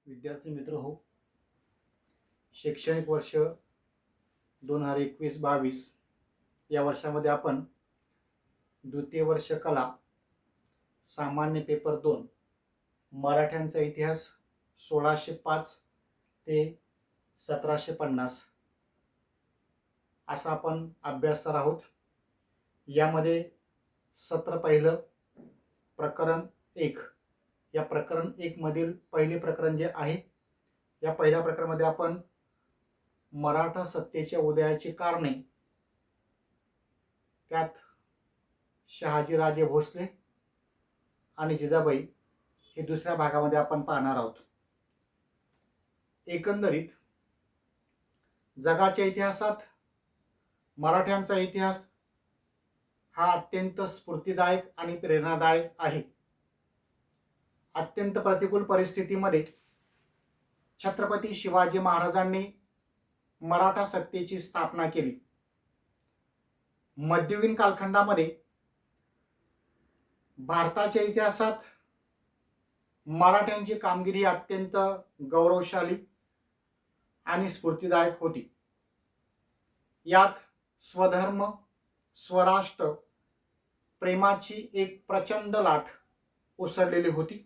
विद्यार्थी मित्र हो, शैक्षणिक वर्ष 2021-22 या वर्षामध्ये आपण द्वितीय वर्ष कला सामान्य पेपर 2 मराठ्यांचा इतिहास 1605 ते 1750 असा आपण अभ्यासणार आहोत. यामध्ये सत्र पहिलं प्रकरण 1 या प्रकरण 1 मधील पहिले प्रकरण जे आहे, या पहिल्या प्रकरणामध्ये आपण मराठा सत्तेच्या उदयाची कारणे, त्यात शहाजीराजे भोसले आणि जिजाबाई हे दुसऱ्या भागामध्ये आपण पाहणार आहोत. एकंदरीत जगाच्या इतिहासात मराठ्यांचा इतिहास हा अत्यंत स्फूर्तिदायक आणि प्रेरणादायक आहे. अत्यंत प्रतिकूल परिस्थितीमध्ये छत्रपती शिवाजी महाराजांनी मराठा सत्तेची स्थापना केली. मध्ययुगीन कालखंडामध्ये भारताच्या इतिहासात मराठ्यांची कामगिरी अत्यंत गौरवशाली आणि स्फूर्तिदायक होती. यात स्वधर्म स्वराष्ट्र प्रेमाची एक प्रचंड लाट उसळलेली होती.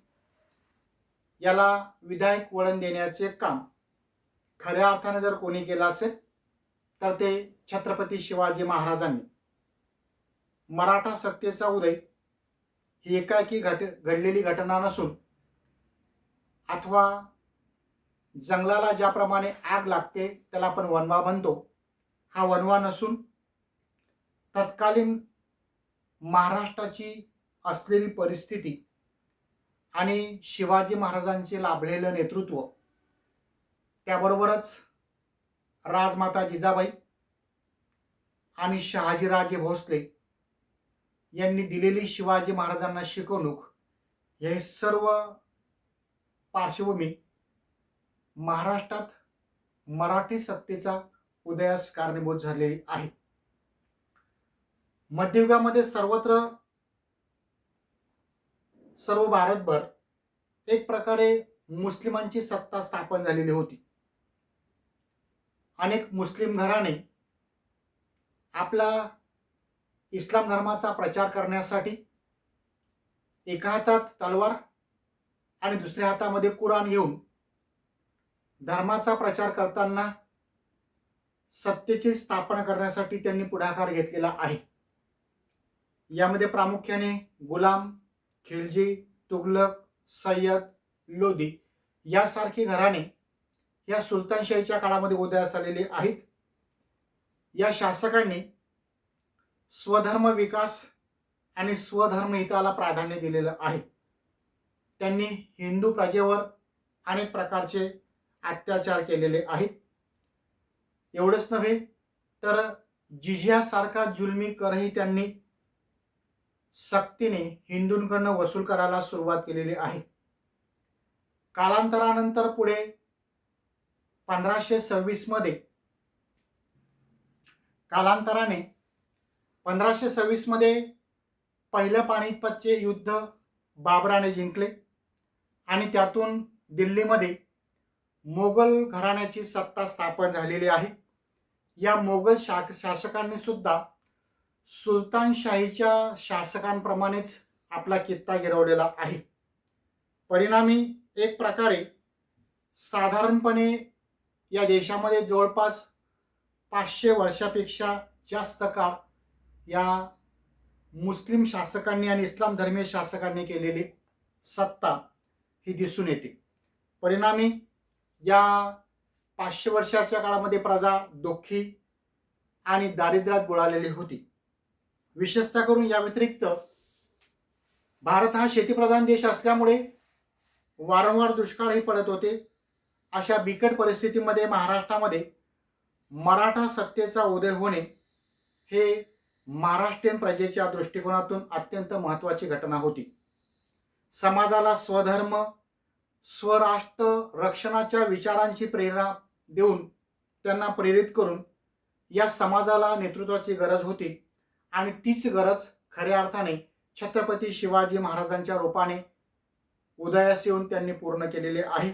याला विधायक वळण देण्याचे काम खऱ्या अर्थाने जर कोणी केलं असेल तर ते छत्रपती शिवाजी महाराजांनी. मराठा सत्तेचा उदय ही एकाएकी घडलेली घटना नसून, अथवा जंगलाला ज्याप्रमाणे आग लागते त्याला आपण वणवा म्हणतो, हा वणवा नसून तत्कालीन महाराष्ट्राची असलेली परिस्थिती आणि शिवाजी महाराजांचे लाभलेलं नेतृत्व, त्याबरोबरच राजमाता जिजाबाई आणि शहाजीराजे भोसले यांनी दिलेली शिवाजी महाराजांना शिकवणूक, हे सर्व पार्श्वभूमी महाराष्ट्रात मराठी सत्तेचा उदयास कारणीभूत झालेली आहे. मध्ययुगामध्ये सर्व भारतभर एक प्रकारे मुस्लिमांची सत्ता स्थापन झालेली होती. अनेक मुस्लिम घराणे आपला इस्लाम धर्माचा प्रचार करण्यासाठी एका हातात तलवार आणि दुसऱ्या हातामध्ये कुराण घेऊन धर्माचा प्रचार करताना सत्तेची स्थापना करण्यासाठी त्यांनी पुढाकार घेतलेला आहे. यामध्ये प्रामुख्याने गुलाम, खिलजी, तुगलक, सय्यद, लोधी यासारखी घराणे या सुलतानशाहीच्या काळामध्ये उदयास आलेली आहेत. या शासकांनी स्वधर्म विकास आणि स्वधर्म हिताला प्राधान्य दिलेलं आहे. त्यांनी हिंदू प्रजेवर अनेक प्रकारचे अत्याचार केलेले आहेत. एवढंच नव्हे तर जिझियासारखा जुलमी करही त्यांनी सक्तीने हिंदूंकडनं वसूल करायला सुरुवात केलेली आहे. कालांतरानंतर पुढे 1526 मध्ये पहिलं पानिपतचे युद्ध बाबराने जिंकले आणि त्यातून दिल्लीमध्ये मोगल घराण्याची सत्ता स्थापन झालेली आहे. या मोगल शासकांनी सुद्धा सुलतानशाहीच्या शासकांप्रमाणेच आपला कित्ता गिरवलेला आहे. परिणामी एक प्रकारे साधारणपणे या देशामध्ये जवळपास 500 वर्षापेक्षा जास्त काळ या मुस्लिम शासकांनी आणि इस्लाम धर्मीय शासकांनी केलेली सत्ता ही दिसून येते. परिणामी या 500 वर्षाच्या काळामध्ये प्रजा दुःखी आणि दारिद्र्यात बुडालेली होती. विशेषतः करून या व्यतिरिक्त भारत हा शेतीप्रधान देश असल्यामुळे वारंवार दुष्काळही पडत होते. अशा बिकट परिस्थितीमध्ये महाराष्ट्रामध्ये मराठा सत्तेचा उदय होणे हे महाराष्ट्रीयन प्रजेच्या दृष्टिकोनातून अत्यंत महत्त्वाची घटना होती. समाजाला स्वधर्म स्वराष्ट्र रक्षणाच्या विचारांची प्रेरणा देऊन त्यांना प्रेरित करून या समाजाला नेतृत्वाची गरज होती आणि तीच गरज खऱ्या अर्थाने छत्रपती शिवाजी महाराजांच्या रूपाने उदयास येऊन त्यांनी पूर्ण केलेले आहे.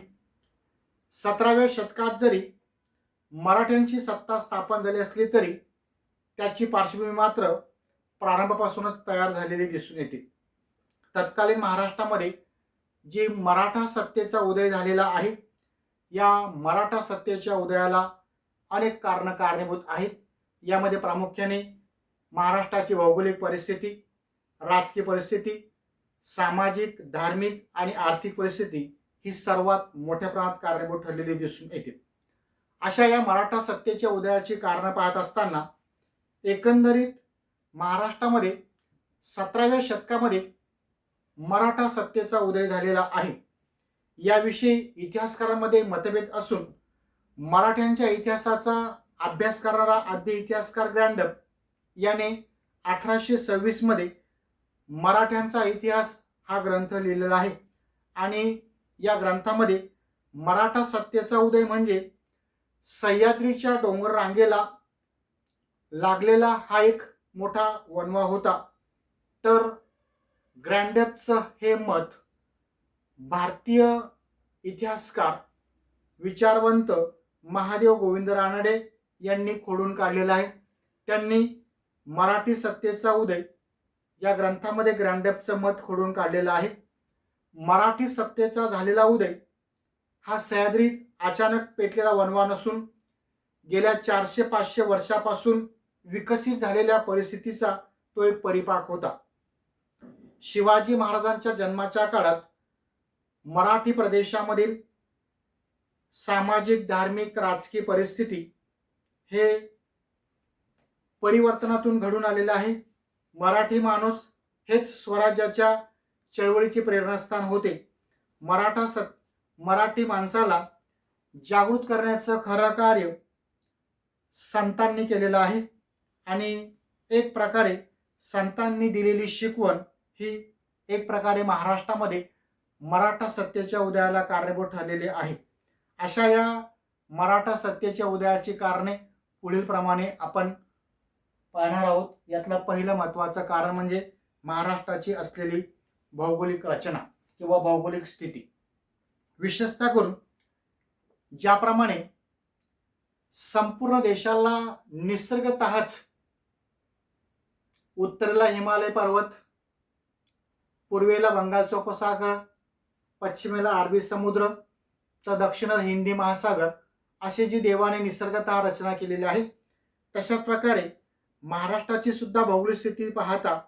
17व्या शतकात जरी मराठ्यांची सत्ता स्थापन झाली असली तरी त्याची पार्श्वभूमी मात्र प्रारंभापासूनच तयार झालेली दिसून येते. तत्कालीन महाराष्ट्रामध्ये जी मराठा सत्तेचा उदय झालेला आहे, या मराठा सत्तेच्या उदयाला अनेक कारणं कारणीभूत आहेत. यामध्ये प्रामुख्याने महाराष्ट्राची भौगोलिक परिस्थिती, राजकीय परिस्थिती, सामाजिक, धार्मिक आणि आर्थिक परिस्थिती ही सर्वात मोठ्या प्रमाणात कारणीभूत ठरलेली दिसून येते. अशा या मराठा सत्तेच्या उदयाची कारणं पाहत असताना एकंदरीत महाराष्ट्रामध्ये 17व्या शतकामध्ये मराठा सत्तेचा उदय झालेला आहे. याविषयी इतिहासकारांमध्ये मतभेद असून मराठ्यांच्या इतिहासाचा अभ्यास करणारा आद्य इतिहासकार ग्रँडप याने 1826 मध्ये मराठ्यांचा इतिहास हा ग्रंथ लिहिलेला आहे आणि या ग्रंथामध्ये मराठा सत्तेचा उदय म्हणजे सह्याद्रीच्या डोंगर रांगेला लागलेला हा एक मोठा वणवा होता. तर ग्रँडपचं हे मत भारतीय इतिहासकार विचारवंत महादेव गोविंद रानडे यांनी खोडून काढलेला आहे. त्यांनी मराठी सत्तेचा उदय या ग्रंथामध्ये ग्रँडपचं मत खोडून काढलेलं आहे. मराठी सत्तेचा झालेला उदय हा सह्याद्रीत अचानक पेटलेला वणवा नसून गेल्या 400-500 वर्षापासून विकसित झालेल्या परिस्थितीचा तो एक परिपाक होता. शिवाजी महाराजांच्या जन्माच्या काळात मराठी प्रदेशामधील सामाजिक, धार्मिक, राजकीय परिस्थिती हे परिवर्तनातून घडून आलेलं आहे. मराठी माणूस हेच स्वराज्याच्या चळवळीचे प्रेरणास्थान होते. मराठी माणसाला जागृत करण्याचं खरं कार्य संतांनी केलेलं आहे आणि एक प्रकारे संतांनी दिलेली शिकवण ही एक प्रकारे महाराष्ट्रामध्ये मराठा सत्तेच्या उदयाला कारणीभूत ठरलेली आहे. अशा या मराठा सत्तेच्या उदयाची कारणे पुढील प्रमाणे आपण पाहणार आहोत. यातलं पहिलं महत्त्वाचं कारण म्हणजे महाराष्ट्राची असलेली भौगोलिक रचना किंवा भौगोलिक स्थिती. विशेषतः करून ज्याप्रमाणे संपूर्ण देशाला निसर्गतःच उत्तरेला हिमालय पर्वत, पूर्वेला बंगालचा उपसागर, पश्चिमेला अरबी समुद्र, तर दक्षिणेला हिंदी महासागर अशी जी देवाने निसर्गतः रचना केलेली आहे, तशाच प्रकारे महाराष्ट्राची सुद्धा भौगोलिक स्थिती पाहता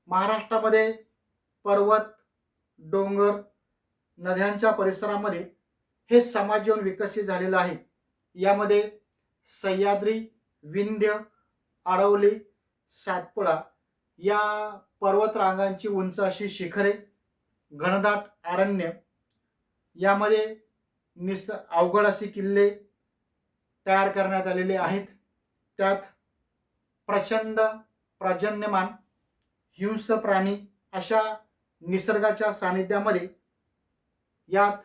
महाराष्ट्रामध्ये पर्वत, डोंगर, नद्यांच्या परिसरामध्ये हे समाज येऊन विकसित झालेलं आहे. यामध्ये सह्याद्री, विंध्य, अरवली, सातपुडा या पर्वतरांगांची उंच अशी शिखरे, घनदाट अरण्य, यामध्ये अवघड असे किल्ले तयार करण्यात आलेले आहेत. त्यात प्रचंड पर्जन्यमान हिंस्र प्राणी अशा निसर्गाच्या सानिध्यामध्ये यात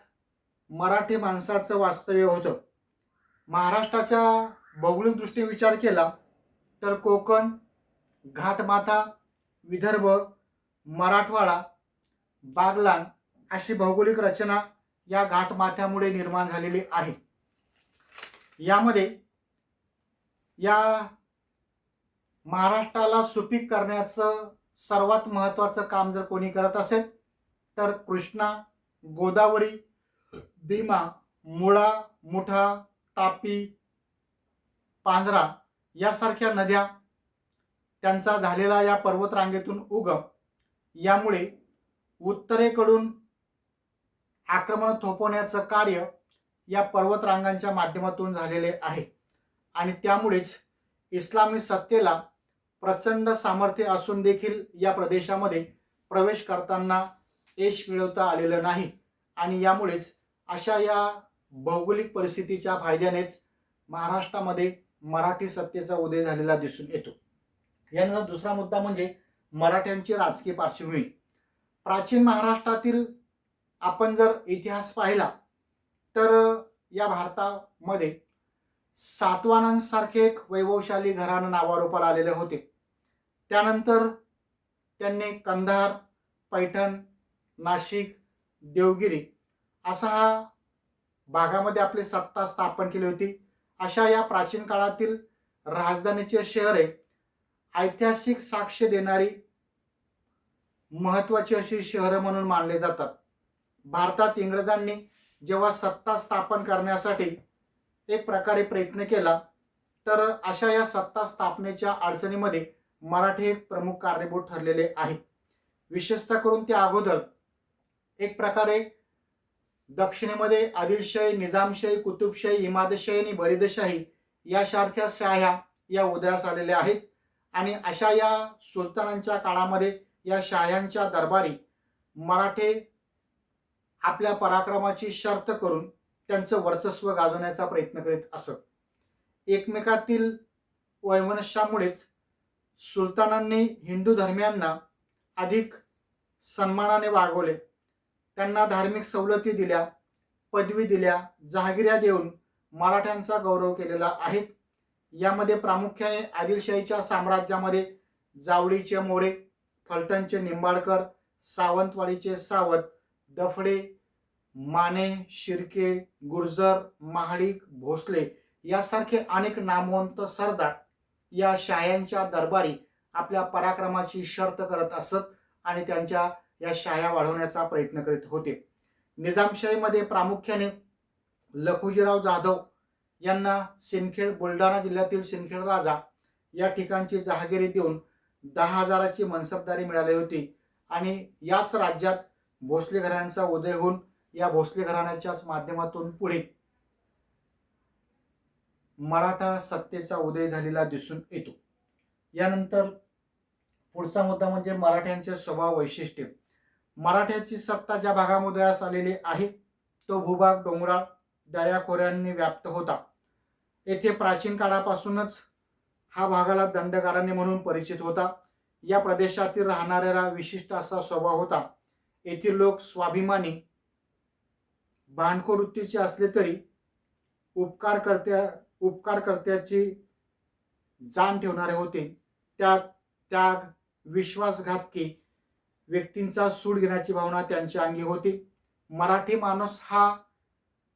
मराठी माणसाचं वास्तव्य होतं. महाराष्ट्राच्या भौगोलिक दृष्टीने विचार केला तर कोकण, घाटमाथा, विदर्भ, मराठवाडा, बागलाण अशी भौगोलिक रचना या घाटमाथ्यामुळे निर्माण झालेली आहे. यामध्ये या महाराष्ट्राला सुपीक करण्याचं सर्वात महत्त्वाचं काम जर कोणी करत असेल तर कृष्णा, गोदावरी, भीमा, मुळा, मुठा, तापी, पांझरा यासारख्या नद्या त्यांचा झालेला या पर्वतरांगेतून उगम यामुळे उत्तरेकडून आक्रमण थोपवण्याचं कार्य या पर्वतरांगांच्या माध्यमातून झालेले आहे आणि त्यामुळेच इस्लामी सत्तेला प्रचंड सामर्थ्य असून देखील या प्रदेशामध्ये प्रवेश करताना यश मिळवता आलेलं नाही आणि यामुळेच अशा या भौगोलिक परिस्थितीच्या फायद्यानेच महाराष्ट्रामध्ये मराठी सत्तेचा उदय झालेला दिसून येतो. यानंतर दुसरा मुद्दा म्हणजे मराठ्यांची राजकीय पार्श्वभूमी. प्राचीन महाराष्ट्रातील आपण जर इतिहास पाहिला तर या भारतामध्ये सातवाहनांसारखे एक वैभवशाली घराणं नावारूपाला आलेले होते. त्यानंतर त्यांनी कंधार, पैठण, नाशिक, देवगिरी असा हा भागामध्ये आपली सत्ता स्थापन केली होती. अशा या प्राचीन काळातील राजधानीचे शहरे ऐतिहासिक साक्ष देणारी महत्वाची अशी शहरं म्हणून मानले जातात. भारतात इंग्रजांनी जेव्हा सत्ता स्थापन करण्यासाठी एक प्रकारे प्रयत्न केला, तर अशा या सत्ता स्थापनेच्या अडचणीमध्ये मराठी एक प्रमुख कारणीभूत ठरलेले आहेत. विशेषतः करून त्या अगोदर एक प्रकारे दक्षिणेमध्ये आदिलशाही, निजामशाही, कुतुबशाही, इमादशाही आणि बरीदशाही यासारख्या शाह्या या उदयास आलेल्या आहेत. आणि अशा या सुलतानांच्या काळामध्ये या शाह्यांच्या दरबारी मराठे आपल्या पराक्रमाची शर्त करून त्यांचं वर्चस्व गाजवण्याचा प्रयत्न करीत असत. एकमेकातील वैमनस्यामुळेच सुलतानांनी हिंदू धर्मियांना अधिक सन्मानाने वागवले, त्यांना धार्मिक सवलती दिल्या, पदवी दिल्या, जहागिऱ्या देऊन मराठ्यांचा गौरव केलेला आहे. यामध्ये प्रामुख्याने आदिलशाहीच्या साम्राज्यामध्ये जावळीचे मोरे, फलटणचे निंबाळकर, सावंतवाडीचे सावत, दफडे, माने, शिर्के, गुर्जर, महाडिक, भोसले यासारखे अनेक नामवंत सरदार या शाह्यांच्या दरबारी आपल्या पराक्रमाची शर्त करत असत आणि त्यांच्या या शाह्या वाढवण्याचा प्रयत्न करीत होते. निजामशाहीमध्ये प्रामुख्याने लखुजीराव जाधव यांना सिंदखेड, बुलढाणा जिल्ह्यातील सिंदखेड राजा या ठिकाणची जहागिरी देऊन 10,000ची मनसबदारी मिळाली होती. आणि याच राज्यात भोसले घराण्याचा उदय होऊन या भोसले घराण्याच्याच माध्यमातून पुढे मराठा सत्तेचा उदय झालेला दिसून येतो. यानंतर पुढचा मुद्दा म्हणजे मराठ्यांचे स्वभाव वैशिष्ट्य. मराठ्याची सत्ता ज्या भागामध्ये आलेली आहे तो भूभाग डोंगराळ दऱ्याखोऱ्यांनी व्याप्त होता. येथे प्राचीन काळापासूनच हा भागाला दंडकारण्य म्हणून परिचित होता. या प्रदेशातील राहणाऱ्याला विशिष्ट असा स्वभाव होता. येथील लोक स्वाभिमानी, भांडखोर वृत्तीचे असले तरी उपकारकर्त्याची जाण ठेवणारे होते. त्याग, विश्वासघातकी व्यक्तींचा सूड घेण्याची भावना त्यांच्या अंगी होती. मराठी माणूस हा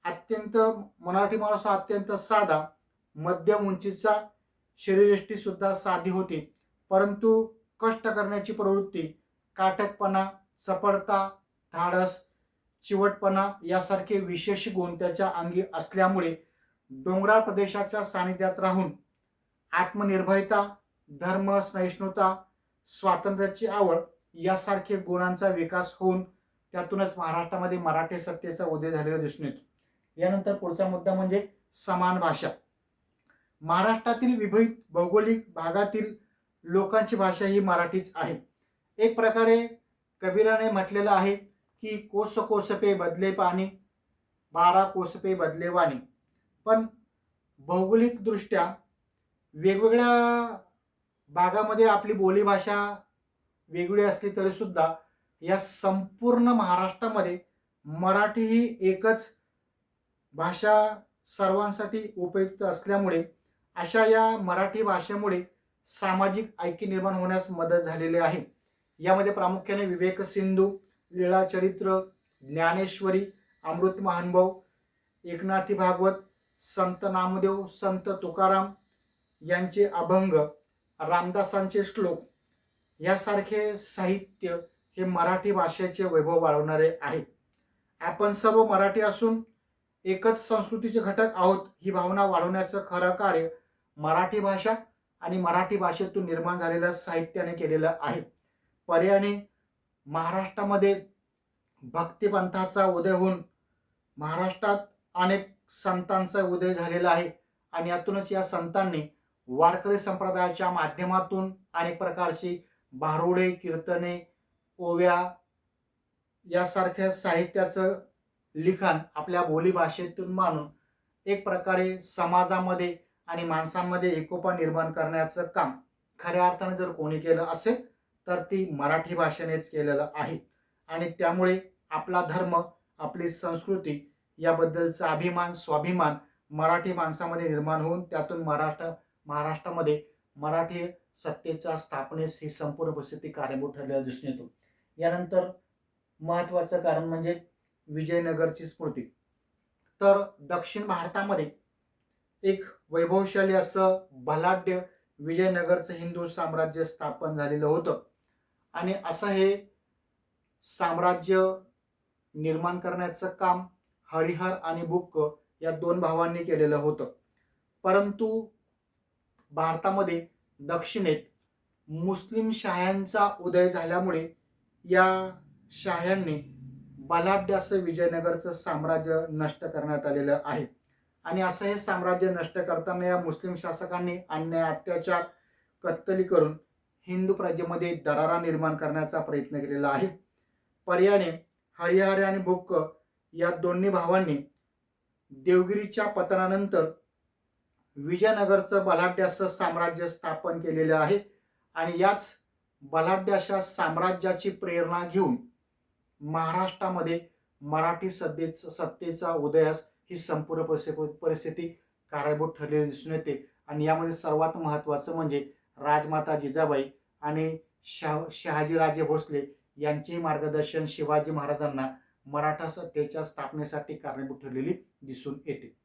अत्यंत साधा, मध्यम उंचीचा, शरीरयष्टी सुद्धा साधी होती. परंतु कष्ट करण्याची प्रवृत्ती, काटकपणा, चपळता, धाडस, चिवटपणा यासारखे विशेष गुण त्याच्या अंगी असल्यामुळे डोंगराळ प्रदेशाच्या सानिध्यात राहून आत्मनिर्भरता, धर्म सहिष्णुता, स्वातंत्र्याची आवड यासारखे गुणांचा विकास होऊन त्यातूनच महाराष्ट्रामध्ये मराठी सत्तेचा उदय झालेला दिसून येतो. यानंतर पुढचा मुद्दा म्हणजे समान भाषा. महाराष्ट्रातील विविध भौगोलिक भागातील लोकांची भाषा ही मराठीच आहे. एक प्रकारे कबीराने म्हटलेलं आहे की कोस कोस पे बदले पाणी, 12 कोस पे बदले वाणी. पण भौगोलिक दृष्ट्या वेगवेगळ्या भागामध्ये आपली बोलीभाषा वेगळी असली तरी सुद्धा या संपूर्ण महाराष्ट्रामध्ये मराठी ही एकच भाषा सर्वांसाठी उपयुक्त असल्यामुळे अशा या मराठी भाषेमुळे सामाजिक ऐक्य निर्माण होण्यास मदत झालेली आहे. यामध्ये प्रामुख्याने विवेक सिंधू, लीळाचरित्र, ज्ञानेश्वरी, अमृत महानुभाव, एकनाथी भागवत, संत नामदेव, संत तुकाराम यांचे अभंग, रामदासांचे श्लोक यासारखे साहित्य हे मराठी भाषेचे वैभव वाढवणारे आहेत. आपण सर्व मराठी असून एकच संस्कृतीचे घटक आहोत ही भावना वाढवण्याचं खरं कार्य मराठी भाषा आणि मराठी भाषेतून निर्माण झालेल्या साहित्याने केलेलं आहे. पर्यायाने महाराष्ट्रामध्ये भक्तिपंथाचा उदय होऊन महाराष्ट्रात अनेक संतांचा उदय झालेला आहे आणि यातूनच या संतांनी वारकरी संप्रदायाच्या माध्यमातून अनेक प्रकारची भारुडे, कीर्तने, ओव्या यासारख्या साहित्याचं लिखाण आपल्या बोलीभाषेतून मानून एक प्रकारे समाजामध्ये आणि माणसांमध्ये एकोपा निर्माण करण्याचं काम खऱ्या अर्थाने जर कोणी केलं असेल तर ती मराठी भाषेनेच केलेलं आहे. आणि त्यामुळे आपला धर्म, आपली संस्कृती याबद्दलचा अभिमान, स्वाभिमान मराठी माणसामध्ये निर्माण होऊन त्यातून महाराष्ट्रामध्ये मराठी सत्तेच्या स्थापनेस ही संपूर्ण परिस्थिती कारणीभूत ठरलेला दिसून येतो. यानंतर महत्त्वाचं कारण म्हणजे विजयनगरची स्मृती. तर दक्षिण भारतामध्ये एक वैभवशाली असं बलाढ्य विजयनगरचं हिंदू साम्राज्य स्थापन झालेलं होतं आणि असं हे साम्राज्य निर्माण करण्याचं काम हरिहर आणि बुक्क या दोन भावांनी केलेलं होतं. परंतु भारतामध्ये दक्षिणेत मुस्लिम शाह्यांचा उदय झाल्यामुळे या शाह्यांनी बलाढ्य असं विजयनगरचं साम्राज्य नष्ट करण्यात आलेलं आहे आणि असं हे साम्राज्य नष्ट करताना या मुस्लिम शासकांनी अन्याय, अत्याचार, कत्तली करून हिंदू प्रजेमध्ये दरारा निर्माण करण्याचा प्रयत्न केलेला आहे. पर्यायाने हरिहर आणि बुक्क या दोन्ही भावांनी देवगिरीच्या पतनानंतर विजयनगरचं बलाढ्य असं साम्राज्य स्थापन केलेलं आहे आणि याच बलाढ्य अशा साम्राज्याची प्रेरणा घेऊन महाराष्ट्रामध्ये मराठी सत्तेचा उदयास ही संपूर्ण परिस्थिती कारणीभूत ठरलेली दिसून येते आणि यामध्ये सर्वात महत्त्वाचं म्हणजे राजमाता जिजाबाई आणि शहाजीराजे भोसले यांचे मार्गदर्शन शिवाजी महाराजांना मराठा सत्तेच्या स्थापनेसाठी कारणीभूत ठरलेली दिसून येते.